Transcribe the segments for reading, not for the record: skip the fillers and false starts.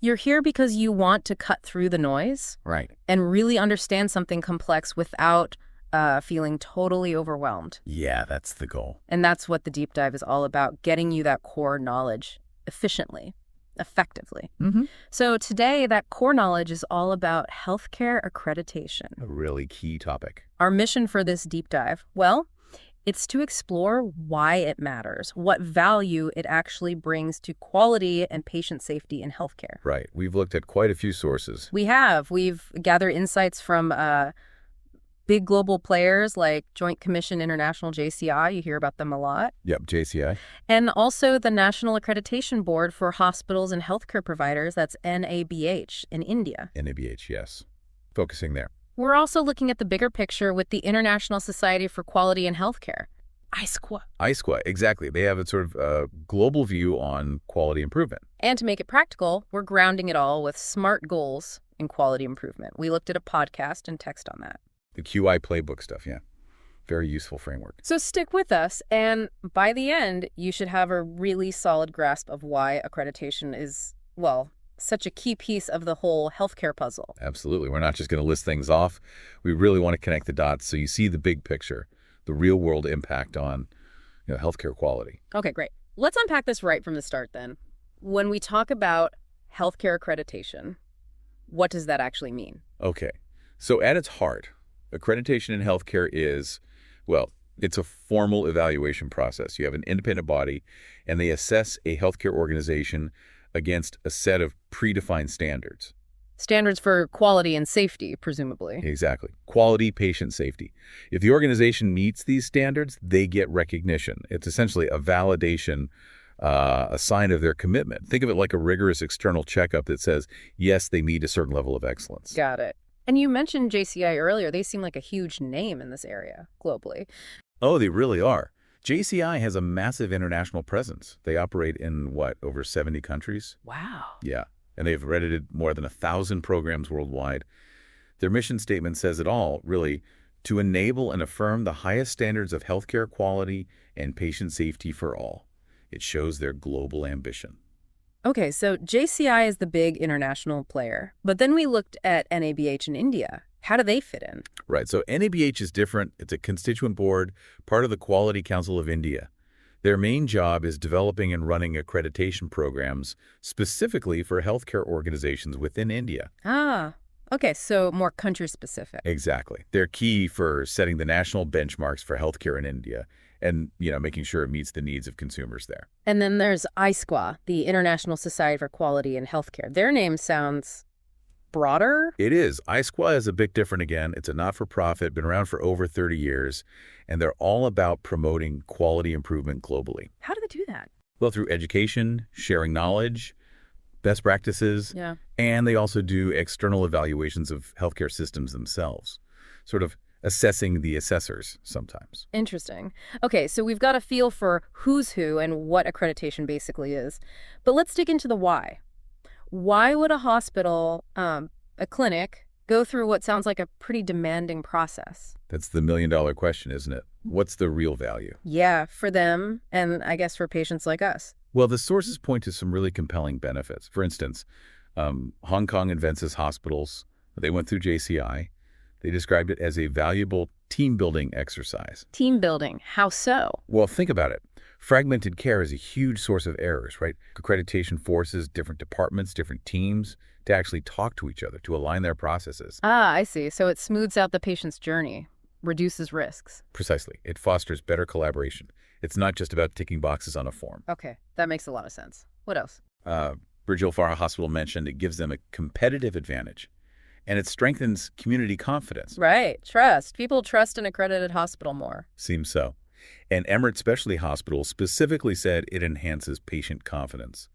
You're here because you want to cut through the noise Right. and really understand something complex without feeling totally overwhelmed. Yeah, that's the goal. And that's what the deep dive is all about, getting you that core knowledge efficiently, effectively. Mm-hmm. So today, that core knowledge is all about healthcare accreditation. A really key topic. Our mission for this deep dive, well, it's to explore why it matters, what value it actually brings to quality and patient safety in healthcare. Right. We've looked at quite a few sources. We've gathered insights from big global players like Joint Commission International, JCI. You hear about them a lot. Yep, JCI. And also the National Accreditation Board for Hospitals and Healthcare Providers, that's NABH in India. NABH, yes. Focusing there. We're also looking at the bigger picture with the International Society for Quality in Healthcare, ISQA. ISQA, exactly. They have a sort of global view on quality improvement. And to make it practical, we're grounding it all with SMART goals in quality improvement. We looked at a podcast and text on that. The QI playbook stuff, yeah. Very useful framework. So stick with us, and by the end, you should have a really solid grasp of why accreditation is, well, such a key piece of the whole healthcare puzzle. Absolutely. We're not just going to list things off. We really want to connect the dots so you see the big picture, the real-world impact on healthcare quality. Okay, great. Let's unpack this right from the start then. When we talk about healthcare accreditation, what does that actually mean? Okay. So at its heart, accreditation in healthcare is, well, it's a formal evaluation process. You have an independent body, and they assess a healthcare organization against a set of predefined standards. Standards for quality and safety, presumably. Exactly. Quality, patient safety. If the organization meets these standards, they get recognition. It's essentially a validation, a sign of their commitment. Think of it like a rigorous external checkup that says, yes, they meet a certain level of excellence. Got it. And you mentioned JCI earlier. They seem like a huge name in this area globally. Oh, they really are. JCI has a massive international presence. They operate in, over 70 countries? Wow. Yeah, and they've accredited more than 1,000 programs worldwide. Their mission statement says it all, really, to enable and affirm the highest standards of healthcare quality and patient safety for all. It shows their global ambition. Okay, so JCI is the big international player, but then we looked at NABH in India. How do they fit in? Right, so NABH is different. It's a constituent board, part of the Quality Council of India. Their main job is developing and running accreditation programs specifically for healthcare organizations within India. Ah, okay, so more country-specific. Exactly. They're key for setting the national benchmarks for healthcare in India and, making sure it meets the needs of consumers there. And then there's ISQA, the International Society for Quality in Healthcare. Their name sounds broader? It is. ISQA is a bit different again. It's a not-for-profit, been around for over 30 years, and they're all about promoting quality improvement globally. How do they do that? Well, through education, sharing knowledge, best practices, Yeah. and they also do external evaluations of healthcare systems themselves, sort of assessing the assessors sometimes. Interesting. Okay, so we've got a feel for who's who and what accreditation basically is. But let's dig into the why. Why would a hospital, a clinic, go through what sounds like a pretty demanding process? That's the million-dollar question, isn't it? What's the real value? Yeah, for them, and I guess for patients like us. Well, the sources point to some really compelling benefits. For instance, Hong Kong and Vences hospitals, they went through JCI. They described it as a valuable team-building exercise. Team building, how so? Well, think about it. Fragmented care is a huge source of errors, right? Accreditation forces different departments, different teams to actually talk to each other, to align their processes. Ah, I see. So it smooths out the patient's journey, reduces risks. Precisely. It fosters better collaboration. It's not just about ticking boxes on a form. Okay, that makes a lot of sense. What else? Bridgeville Farah Hospital mentioned it gives them a competitive advantage, and it strengthens community confidence. Right, trust. People trust an accredited hospital more. Seems so. And Emirates Specialty Hospital specifically said it enhances patient confidence.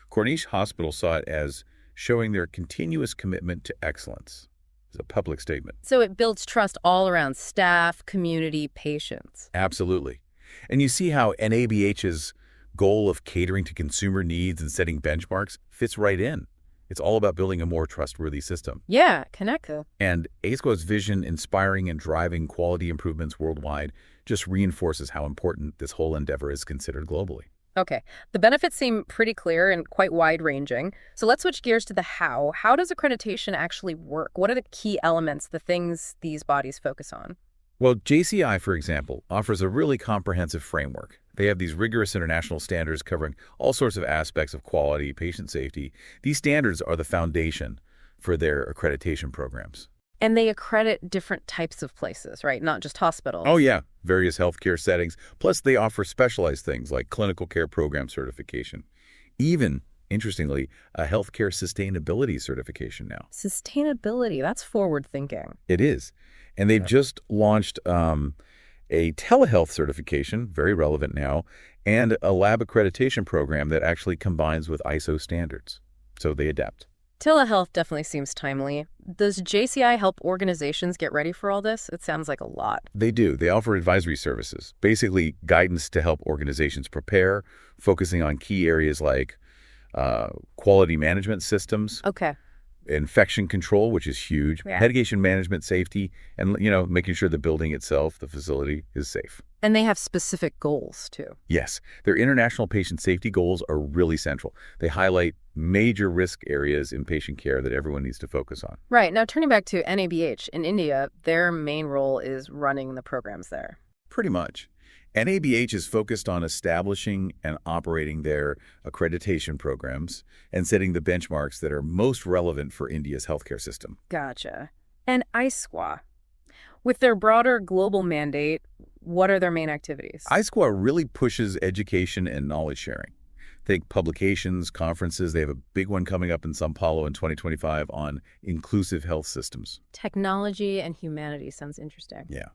Corniche Hospital saw it as showing their continuous commitment to excellence. It's a public statement. So it builds trust all around staff, community, patients. Absolutely. And you see how NABH's goal of catering to consumer needs and setting benchmarks fits right in. It's all about building a more trustworthy system. Yeah, connect. And ASQA's vision, inspiring and driving quality improvements worldwide, just reinforces how important this whole endeavor is considered globally. Okay, the benefits seem pretty clear and quite wide-ranging. So let's switch gears to the how. How does accreditation actually work? What are the key elements, the things these bodies focus on? Well, JCI, for example, offers a really comprehensive framework. They have these rigorous international standards covering all sorts of aspects of quality, patient safety. These standards are the foundation for their accreditation programs. And they accredit different types of places, right? Not just Oh, hospitals. yeah, various healthcare settings. Plus, they offer specialized things like clinical care program certification. Even, interestingly, a healthcare sustainability certification now. Sustainability, that's forward thinking. It is. And they've just launched a telehealth certification, very relevant now, and a lab accreditation program that actually combines with ISO standards. So they adapt. Telehealth definitely seems timely. Does JCI help organizations get ready for all this? It sounds like a lot. They do. They offer advisory services, basically guidance to help organizations prepare, focusing on key areas like quality management systems, Okay. infection control, which is huge, Yeah. medication management safety, and, making sure the building itself, the facility, is safe. And they have specific goals, too. Yes, their international patient safety goals are really central. They highlight major risk areas in patient care that everyone needs to focus on. Right. Now, turning back to NABH, in India, their main role is running the programs there. Pretty much. NABH is focused on establishing and operating their accreditation programs and setting the benchmarks that are most relevant for India's healthcare system. Gotcha. And ISQA, with their broader global mandate, what are their main activities? ISQA really pushes education and knowledge sharing. Think publications, conferences. They have a big one coming up in São Paulo in 2025 on inclusive health systems. Technology and humanity sounds interesting. Yeah.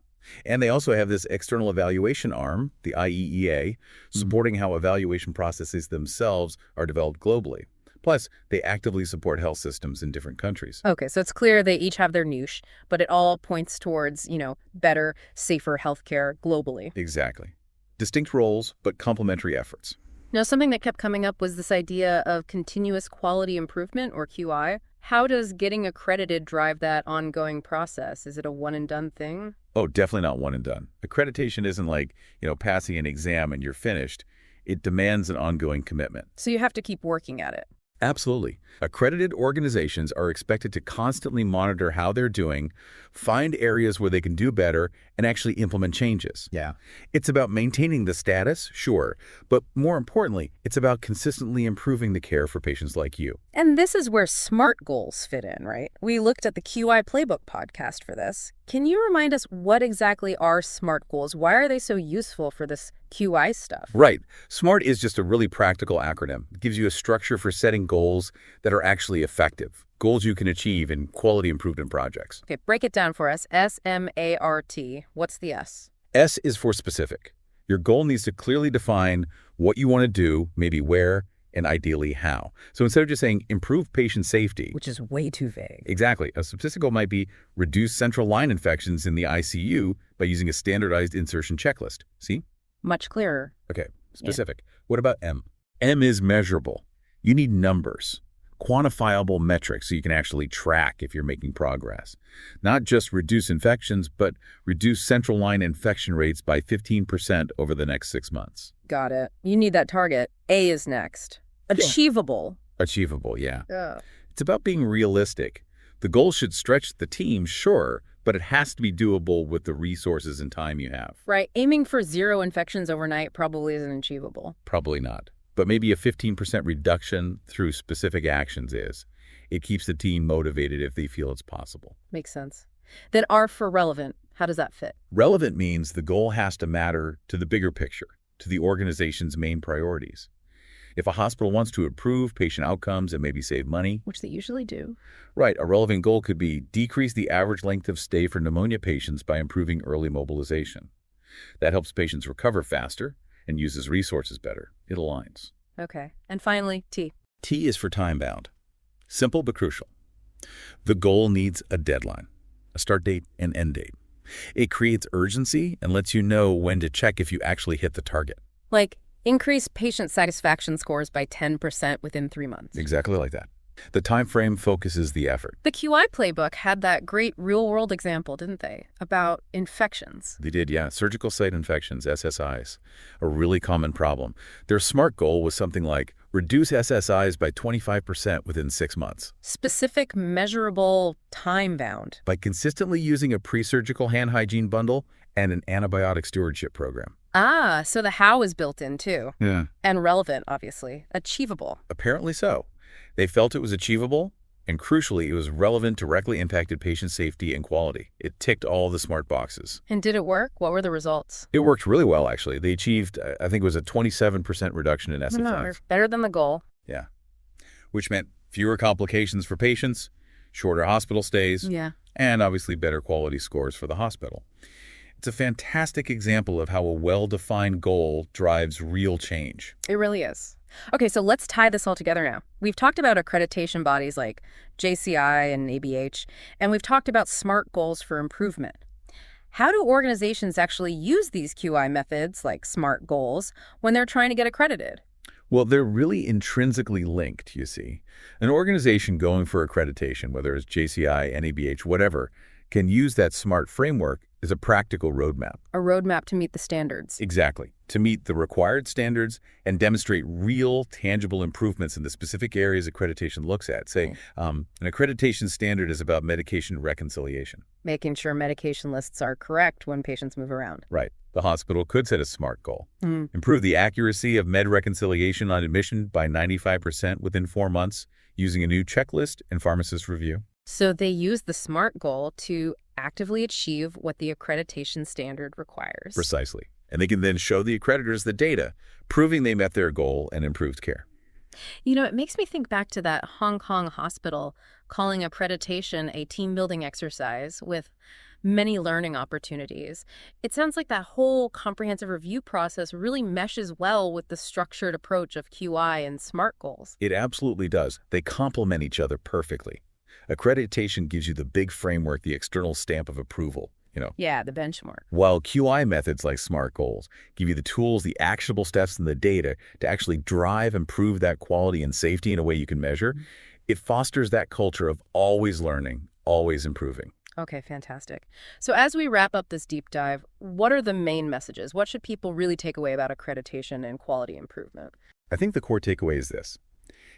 And they also have this external evaluation arm, the IEEA, supporting how evaluation processes themselves are developed globally. Plus, they actively support health systems in different countries. Okay, so it's clear they each have their niche, but it all points towards, better, safer healthcare globally. Exactly. Distinct roles, but complementary efforts. Now, something that kept coming up was this idea of continuous quality improvement, or QI. How does getting accredited drive that ongoing process? Is it a one-and-done thing? Oh, definitely not one and done. Accreditation isn't like, passing an exam and you're finished. It demands an ongoing commitment. So you have to keep working at it. Absolutely. Accredited organizations are expected to constantly monitor how they're doing, find areas where they can do better, and actually implement changes. Yeah. It's about maintaining the status, sure, but more importantly, it's about consistently improving the care for patients like you. And this is where SMART goals fit in, right? We looked at the QI Playbook podcast for this. Can you remind us what exactly are SMART goals? Why are they so useful for this QI stuff? Right. SMART is just a really practical acronym. It gives you a structure for setting goals that are actually effective, goals you can achieve in quality improvement projects. Okay, break it down for us. SMART. What's the S? S is for specific. Your goal needs to clearly define what you want to do, maybe where, and ideally how. So instead of just saying improve patient safety, Which is way too vague. exactly, a specific goal might be reduce central line infections in the ICU by using a standardized insertion checklist. See? Much clearer. Okay, specific. What about M? M is measurable. You need numbers, quantifiable metrics so you can actually track if you're making progress. Not just reduce infections, but reduce central line infection rates by 15% over the next 6 months. Got it. You need that target. A is next. Achievable. Achievable, yeah. Yeah. It's about being realistic. The goal should stretch the team, sure, but it has to be doable with the resources and time you have. Right. Aiming for 0 infections overnight probably isn't achievable. Probably not. But maybe a 15% reduction through specific actions is. It keeps the team motivated if they feel it's possible. Makes sense. Then R for relevant. How does that fit? Relevant means the goal has to matter to the bigger picture, to the organization's main priorities. If a hospital wants to improve patient outcomes and maybe save money, Which they usually do. right, a relevant goal could be decrease the average length of stay for pneumonia patients by improving early mobilization. That helps patients recover faster and uses resources better. It aligns. Okay. And finally, T. T is for time-bound. Simple but crucial. The goal needs a deadline, a start date and end date. It creates urgency and lets you know when to check if you actually hit the target. Like, increase patient satisfaction scores by 10% within 3 months. Exactly like that. The time frame focuses the effort. The QI playbook had that great real-world example, didn't they, about infections. They did, yeah. Surgical site infections, SSIs, a really common problem. Their SMART goal was something like reduce SSIs by 25% within 6 months. Specific, measurable, time-bound. By consistently using a pre-surgical hand hygiene bundle and an antibiotic stewardship program. Ah, so the how is built in, too. Yeah. And relevant, obviously. Achievable. Apparently so. They felt it was achievable, and crucially, it was relevant, directly impacted patient safety and quality. It ticked all the SMART boxes. And did it work? What were the results? It worked really well, actually. They achieved, I think it was a 27% reduction in SSIs. Better than the goal. Yeah. Which meant fewer complications for patients, shorter hospital stays, Yeah. and obviously better quality scores for the hospital. It's a fantastic example of how a well-defined goal drives real change. It really is. Okay, so let's tie this all together now. We've talked about accreditation bodies like JCI and NABH, and we've talked about SMART goals for improvement. How do organizations actually use these QI methods, like SMART goals, when they're trying to get accredited? Well, they're really intrinsically linked, you see. An organization going for accreditation, whether it's JCI, NABH, whatever, can use that SMART framework as a practical roadmap. A roadmap to meet the standards. Exactly. To meet the required standards and demonstrate real, tangible improvements in the specific areas accreditation looks at. Say, an accreditation standard is about medication reconciliation. Making sure medication lists are correct when patients move around. Right. The hospital could set a SMART goal. Improve the accuracy of med reconciliation on admission by 95% within 4 months using a new checklist and pharmacist review. So they use the SMART goal to actively achieve what the accreditation standard requires. Precisely. And they can then show the accreditors the data, proving they met their goal and improved care. You know, it makes me think back to that Hong Kong hospital calling accreditation a team-building exercise with many learning opportunities. It sounds like that whole comprehensive review process really meshes well with the structured approach of QI and SMART goals. It absolutely does. They complement each other perfectly. Accreditation gives you the big framework, the external stamp of approval, Yeah, the benchmark. While QI methods like SMART goals give you the tools, the actionable steps, and the data to actually drive and prove that quality and safety in a way you can measure, it fosters that culture of always learning, always improving. Okay, fantastic. So as we wrap up this deep dive, what are the main messages? What should people really take away about accreditation and quality improvement? I think the core takeaway is this.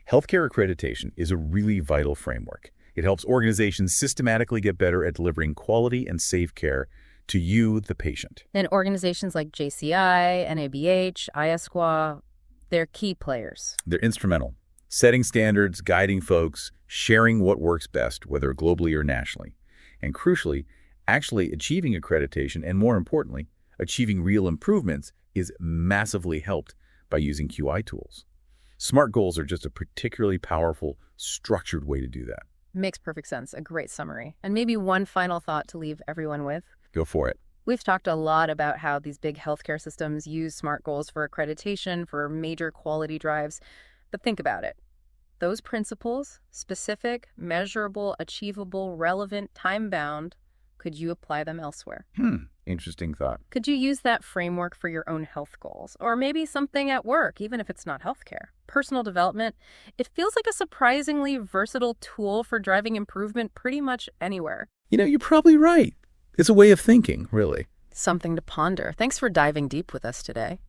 Healthcare accreditation is a really vital framework. It helps organizations systematically get better at delivering quality and safe care to you, the patient. And organizations like JCI, NABH, ISQA, they're key players. They're instrumental, setting standards, guiding folks, sharing what works best, whether globally or nationally. And crucially, actually achieving accreditation and, more importantly, achieving real improvements is massively helped by using QI tools. SMART goals are just a particularly powerful, structured way to do that. Makes perfect sense. A great summary. And maybe one final thought to leave everyone with. Go for it. We've talked a lot about how these big healthcare systems use SMART goals for accreditation, for major quality drives. But think about it. Those principles, specific, measurable, achievable, relevant, time-bound, could you apply them elsewhere? Interesting thought. Could you use that framework for your own health goals? Or maybe something at work, even if it's not healthcare? Personal development? It feels like a surprisingly versatile tool for driving improvement pretty much anywhere. You're probably right. It's a way of thinking, really. Something to ponder. Thanks for diving deep with us today.